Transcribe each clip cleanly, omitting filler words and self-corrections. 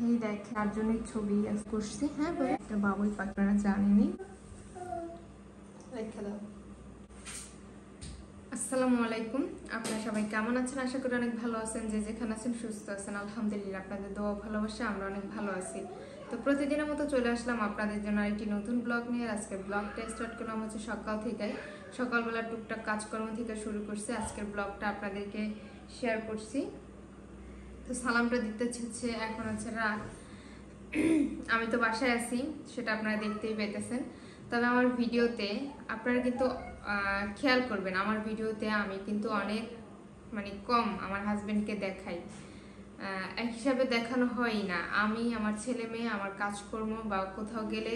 এই দেখেন আটজনের ছবি করছি। হ্যাঁ ভাই, এটা বাবুই আপনারা জানেনি। রেখে দাও। আসসালামু আলাইকুম, আপনারা সবাই কেমন আছেন? আশা করি অনেক ভালো আছেন। যে যেখানে আছেন সুস্থ আছেন, আলহামদুলিল্লাহ। আপনাদের দোয়া ভালোবাসা আমরা অনেক ভালো আছি। তো প্রতিদিনের মতো চলে আসলাম আপনাদের জন্য আরেকটি নতুন ব্লগ নিয়ে। আজকের ব্লগটা স্টার্ট করলাম হচ্ছে সকাল থেকে। সকালবেলা টুকটাক কাজকর্ম থেকে শুরু করছি। আজকের ব্লগটা আপনাদেরকে শেয়ার করছি। তো সালামটা দিতে হচ্ছে, এখন হচ্ছে রাত। আমি তো বাসায় আছি, সেটা আপনারা দেখতেই পেতেছেন। তবে আমার ভিডিওতে আপনারা কিন্তু খেয়াল করবেন, আমার ভিডিওতে আমি কিন্তু অনেক কম আমার হাজবেন্ডকে দেখাই। এক হিসাবে দেখানো হয় না। আমি আমার ছেলে মেয়ে, আমার কাজকর্ম বা কোথাও গেলে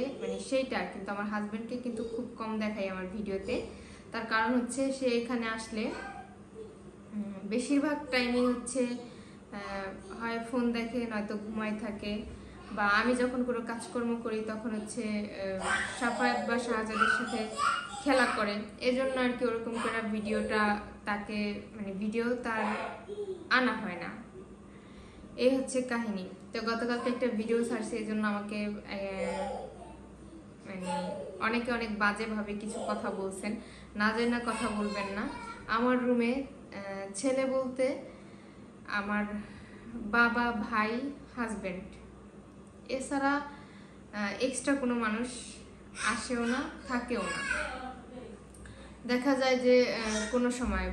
সেইটা কিন্তু আমার হাজবেন্ডকে কিন্তু খুব কম দেখাই আমার ভিডিওতে। তার কারণ হচ্ছে সে এখানে আসলে বেশিরভাগ টাইমই হচ্ছে হয় ফোন দেখে, নয়তো ঘুমায় থাকে, বা আমি যখন কোনো কাজকর্ম করি তখন হচ্ছে সাফায়াত বা শাহজাদের সাথে খেলা করে। এজন্য আর কি ওরকম করে ভিডিওটা তাকে ভিডিও তার আনা হয় না। এই হচ্ছে কাহিনী। তো গতকালকে একটা ভিডিও ছাড়ছে, এই জন্য আমাকে অনেকে অনেক বাজেভাবে কিছু কথা বলছেন। না জানি না কথা বলবেন না। আমার রুমে ছেলে বলতে আমার বাবা, ভাই, হাজবেন্ড, এছাড়া এক্সট্রা কোনো মানুষ আসেও না, থাকেও না। দেখা যায় যে কোনো সময়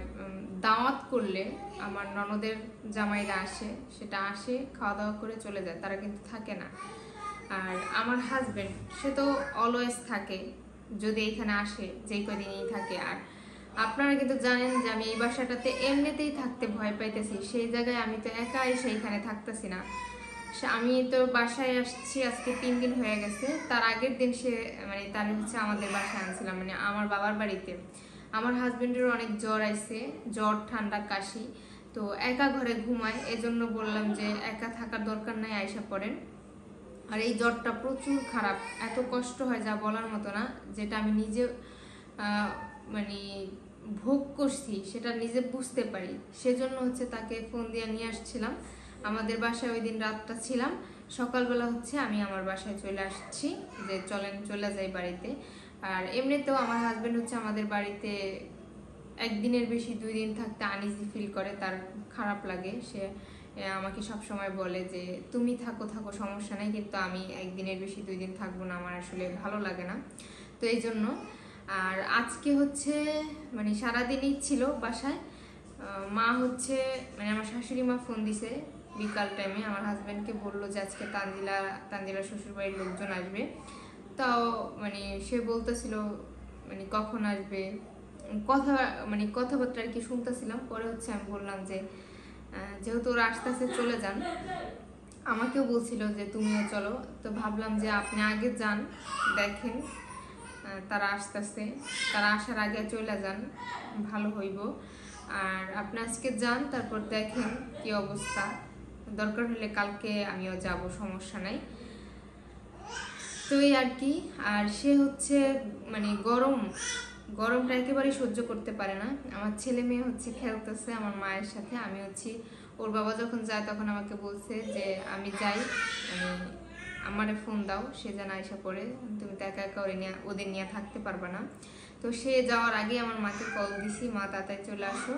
দাওয়াত করলে আমার ননদের জামাইরা আসে, সেটা আসে, খাওয়া দাওয়া করে চলে যায়, তারা কিন্তু থাকে না। আর আমার হাজবেন্ড সে তো অলওয়েজ থাকে, যদি এখানে আসে যেই কদিনই থাকে। আর আপনারা কিন্তু জানেন যে আমি এই বাসাটাতে এমনিতেই থাকতে ভয় পাইতেছি। সেই জায়গায় আমি তো একা এসে এখানে থাকতেছি না। আমি তো বাসায় আসছি আজকে 3 দিন হয়ে গেছে। তার আগের দিন সে তার হচ্ছে আমাদের বাসায় আনছিলাম, আমার বাবার বাড়িতে। আমার হাজবেন্ডের অনেক জ্বর আইছে, জ্বর, ঠান্ডা, কাশি। তো একা ঘরে ঘুমায়, এজন্য বললাম যে একা থাকার দরকার নাই, আয়সা পড়েন। আর এই জ্বরটা প্রচুর খারাপ, এত কষ্ট হয় যা বলার মতো না। যেটা আমি নিজে ভোগ করছি, সেটা নিজে বুঝতে পারি। সেজন্য হচ্ছে তাকে ফোন দিয়ে নিয়ে আসছিলাম। আমাদের বাসায় ওই দিন রাতটা ছিলাম, সকালবেলা হচ্ছে আমি আমার বাসায় চলে আসছি, যে চলেন চলে যাই বাড়িতে। আর এমনিতেও আমার হাজবেন্ড হচ্ছে আমাদের বাড়িতে একদিনের বেশি 2 দিন থাকতে আনইজি ফিল করে, তার খারাপ লাগে। সে আমাকে সব সময় বলে যে তুমি থাকো থাকো সমস্যা নেই, কিন্তু আমি একদিনের বেশি 2 দিন থাকবো না, আমার আসলে ভালো লাগে না। তো এই জন্য। আর আজকে হচ্ছে সারাদিনই ছিল বাসায়। মা হচ্ছে আমার শাশুড়ি মা ফোন দিছে বিকাল টাইমে, আমার হাজব্যান্ডকে বললো যে আজকে তানজিলা শ্বশুরবাড়ির লোকজন আসবে। তাও সে বলতেছিল কখন আসবে, কথাবার্তা আর কি শুনতেছিলাম। পরে হচ্ছে আমি বললাম যে যেহেতু ওরা আসতেছে চলে যান। আমাকেও বলছিল যে তুমিও চলো। তো ভাবলাম যে আপনি আগে যান, দেখেন তারা আসতেছে, তারা আসার আগে চলে যান, ভালো হইব। আর আপনি আজকে যান, তারপর দেখেন কি অবস্থা, দরকার হলে কালকে আমিও যাব, সমস্যা নাই। তো এই আর কি। আর সে হচ্ছে গরমটা একেবারেই সহ্য করতে পারে না। আমার ছেলে মেয়ে হচ্ছে খেলতেছে আমার মায়ের সাথে, আমি হচ্ছি ওর বাবা যখন যায় তখন আমাকে বলছে যে আমি যাই, আমারে ফোন দাও, সে যেন আইসা পড়ে, তুমি তো একা একা ওদের নিয়ে থাকতে পারবা না। তো সে যাওয়ার আগে আমার মাকে কল দিছি, মা তাড়াতাড়ি চলে আসো,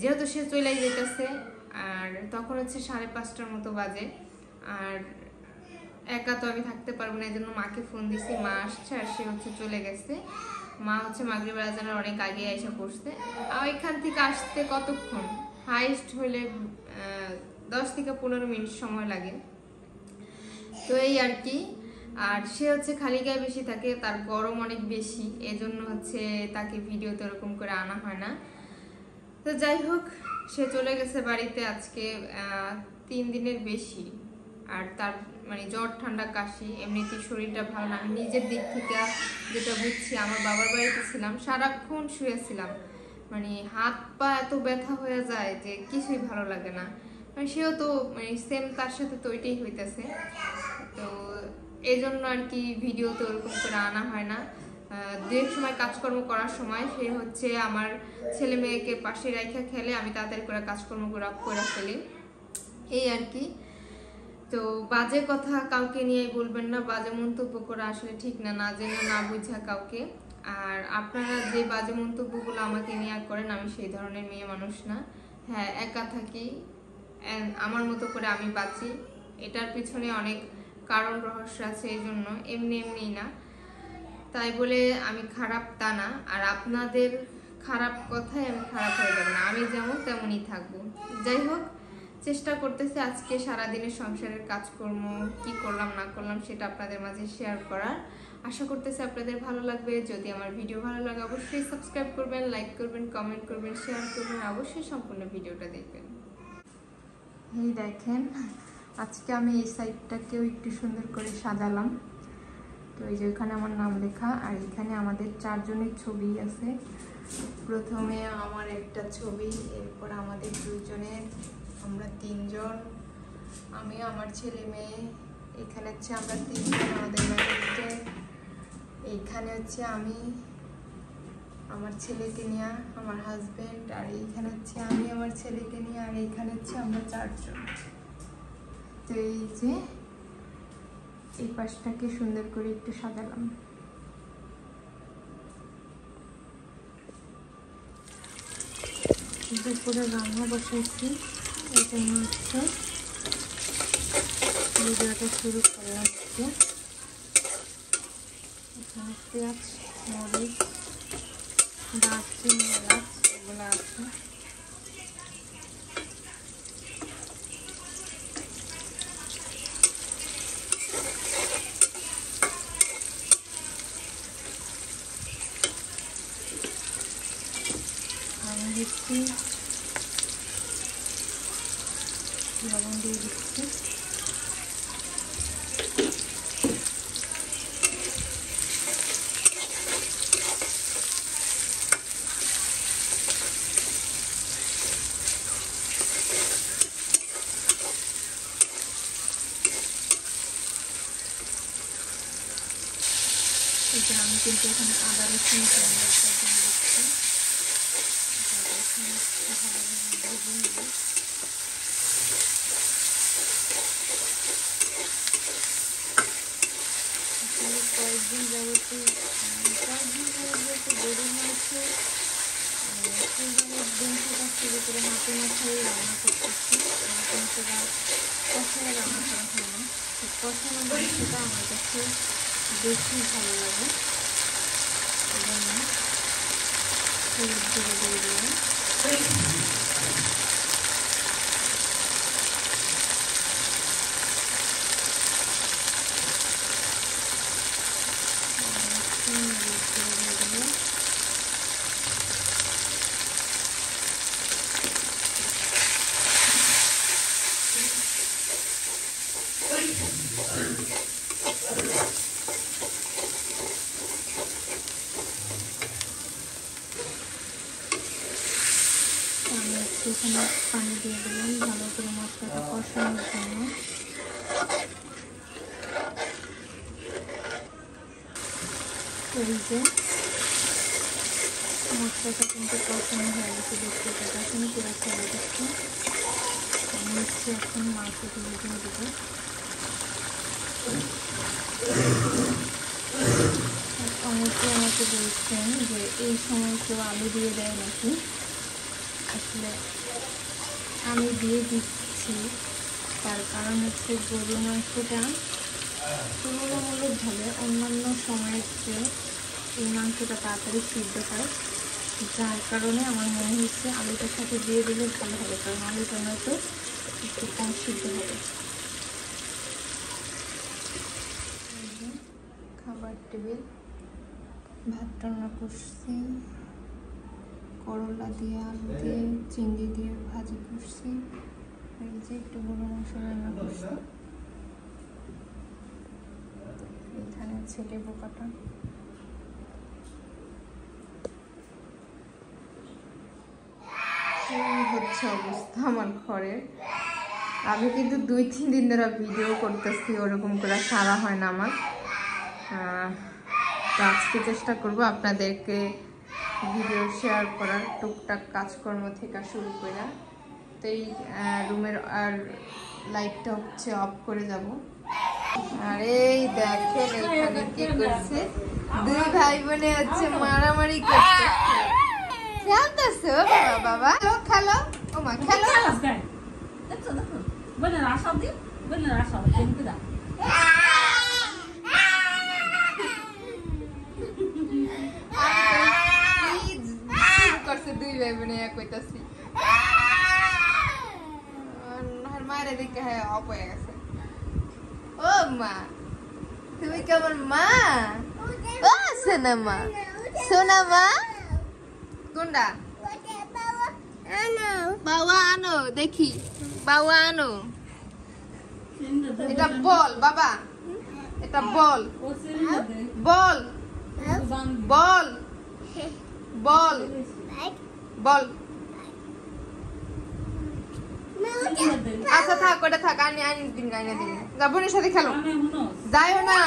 যেহেতু সে চলে যেতেছে। আর তখন হচ্ছে 5:30টার মতো বাজে। আর একা তো আমি থাকতে পারবো না, এই জন্য মাকে ফোন দিছি, মা আসছে। আর সে হচ্ছে চলে গেছে। মা হচ্ছে মাগরিবের আজানের অনেক আগে এসে পড়ছে। আর এখান থেকে আসতে কতক্ষণ, হাইস্ট হইলে 10 থেকে 15 মিনিট সময় লাগে। তো এই আর কি। আর সে হচ্ছে খালি গায়ে বেশি থাকে, তার গরম অনেক বেশি, এজন্য হচ্ছে তাকে ভিডিওতে ওরকম করে আনা হয় না। তো যাই হোক, সে চলে গেছে বাড়িতে আজকে 3 দিনের বেশি। আর তার জ্বর, ঠান্ডা, কাশি, এমনিতেই শরীরটা ভালো না। আমি নিজের দিক থেকে যেটা বুঝছি, আমার বাবার বাড়িতে ছিলাম, সারাক্ষণ শুয়েছিলাম, হাত পা এত ব্যথা হয়ে যায় যে কিছুই ভালো লাগে না। সেও তো সেম, তার সাথে তো ওইটাই হইতেছে। তো এই জন্য আর কি ভিডিও তো ওরকম করে আনা হয় না। দুয়েক সময় কাজকর্ম করার সময় সে হচ্ছে আমার ছেলে মেয়েকে পাশে রেখে খেলে, আমি তাড়াতাড়ি করে কাজকর্ম করে ফেলি, এই আর কি। তো বাজে কথা কাউকে নিয়ে বলবেন না, বাজে মন্তব্য করা আসলে ঠিক না, না জেনে না বুঝা কাউকে। আর আপনারা যে বাজে মন্তব্যগুলো আমাকে নিয়ে করেন, আমি সেই ধরনের মেয়ে মানুষ না। হ্যাঁ, একা থাকি, আমার মতো করে আমি বাঁচি, এটার পিছনে অনেক কারণ রহস্য আছে, এই জন্য এমনি এমনি না। তাই বলে আমি খারাপ তা না, আর আপনাদের খারাপ কথায় আমি খারাপ হয়ে যাবো না, আমি যেমন তেমনই থাকবো। যাই হোক, চেষ্টা করতেছি আজকে সারাদিনের সংসারের কাজকর্ম কি করলাম না করলাম সেটা আপনাদের মাঝে শেয়ার করার। আশা করতেছি আপনাদের ভালো লাগবে। যদি আমার ভিডিও ভালো লাগে অবশ্যই সাবস্ক্রাইব করবেন, লাইক করবেন, কমেন্ট করবেন, শেয়ার করবেন, অবশ্যই সম্পূর্ণ ভিডিওটা দেখবেন। এই দেখেন, আজকে আমি এই সাইডটাকেও একটু সুন্দর করে সাজালাম। তো এই যে ওখানে আমার নাম লেখা, আর এখানে আমাদের 4 জনের ছবি আছে। প্রথমে আমার একটা ছবি, এরপর আমাদের 2 জনের, আমরা 3 জন, আমি, আমার ছেলে মেয়ে। এখানে হচ্ছে আমরা 3 জন, আমাদের বাড়িতে। এইখানে হচ্ছে আমি, আমার ছেলেকে নিয়ে, আমার হাজবেন্ড, আর এইখানে হচ্ছে আমি আমার ছেলেকে নিয়ে, আর এইখানে হচ্ছে আমরা 4 জন। তো এই যে এই পাশটাকে সুন্দর করে একটু সাজালাম। দুপুরে রান্না বসাইছি, এই জন্য হচ্ছে ভিডিওটা শুরু করলাম। এখানে পেঁয়াজ, মরিচ, দারচিনি, এলাচ এগুলো আছে। আমি দিচ্ছি লবণ, দিয়ে দিচ্ছি আমি কিন্তু এখানে আদা রসুন কয়েকদিন যাবত গরু মাংস কুরবানির দিন থেকে শুরু করে হাতে মাথায় রান্না করতেছি। হাতে মাথাটা কষায় রান্না করা হয় না, কষানো মাংসটা আমার কাছে বেশি ভালো লাগে। এই জন্য হলুদ গুঁড়ো দিয়ে দিলাম। এখানে পানি দিয়ে দিলাম ভালো করে মশলাটা কষানোর জন্য। এই যে মশলাটা কিন্তু কষানো হয়ে গেছে, দেখতে পাচ্ছেন পুরো ছেড়ে দিচ্ছে। আমি হচ্ছে এখন মাংসগুলো দিয়ে দেবো। অনেকে আমাকে বলছেন যে এই সময় কেউ আলু দিয়ে দেয় নাকি। আসলে আমি দিয়ে দিচ্ছি, তার কারণ হচ্ছে গরুর মাংসটা তুলনামূলকভাবে অন্যান্য সময়ের চেয়ে এই মাংসটা তাড়াতাড়ি সিদ্ধ হয়, যার কারণে আমার মনে হচ্ছে আলুটার সাথে দিয়ে দিলে ভালো হবে, কারণ আলুটা নয়তো একটু কম সিদ্ধ হবে। খাবার টেবিল, ভাত রান্না করছি, করলা দিয়ে, আলু দিয়ে, চিংড়ি দিয়ে ভাজি করছি। এই যে একটু গরু মাংস রান্না করছি। এখানে আছে লেবু কাটা। হচ্ছে অবস্থা আমার ঘরের। আমি কিন্তু 2-3 দিন ধরে ভিডিও করতেছি, ওরকম করে সারা হয় না আমার। তো আজকে চেষ্টা করব আপনাদেরকে ভিডিও শেয়ার করার, টুকটাক কাজকর্ম থেকে শুরু করে। তো এই রুমের আর লাইটটা হচ্ছে অফ করে যাব। আর এই দেখেন এখানে কি করছে, দুই ভাই বোনে হচ্ছে মারামারি করছে। খেলতেছে বাবা, বাবা খেলো, ও মা খেলো। দেখছো দেখো, বলে রাশা দি, বলে রাশা কিন্তু দা। করছে দুই ভাই বোনে এক কইতাছি। আর মায়ের দিকে হ্যাঁ অফ হয়ে গেছে। ও মা তুমি কেমন মা? ও সোনা মা, সোনা মা কোনটা? বাবা আনো দেখি, বাবা আনো। এটা বল বাবা, এটা বল, বল বল বল বল। আচ্ছা থাক, ওটা থাক, আনি আনি দিন গাইনা দিন। যা বোনের সাথে খেলো, যাইও না।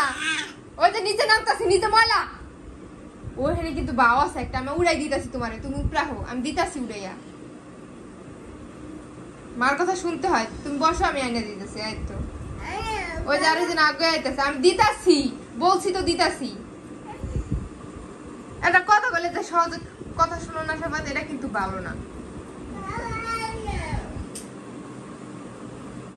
ওই যে নিচে নামতাছি, নিচে ময়লা। ওখানে কিন্তু বাও আছে একটা, আমি উড়াই দিতাছি তোমারে, তুমি উপরাহো, আমি দিতাছি উড়াইয়া। মার কথা শুনতে হয়, তুমি বসো, আমি আইনা দিতেছি। এই তো ওই যে আরেকজন আগে আইতেছে, আমি দিতাছি, বলছি তো দিতাছি। একটা কথা বলে যে সহজে কথা শুনো না সবাই, এটা কিন্তু ভালো না।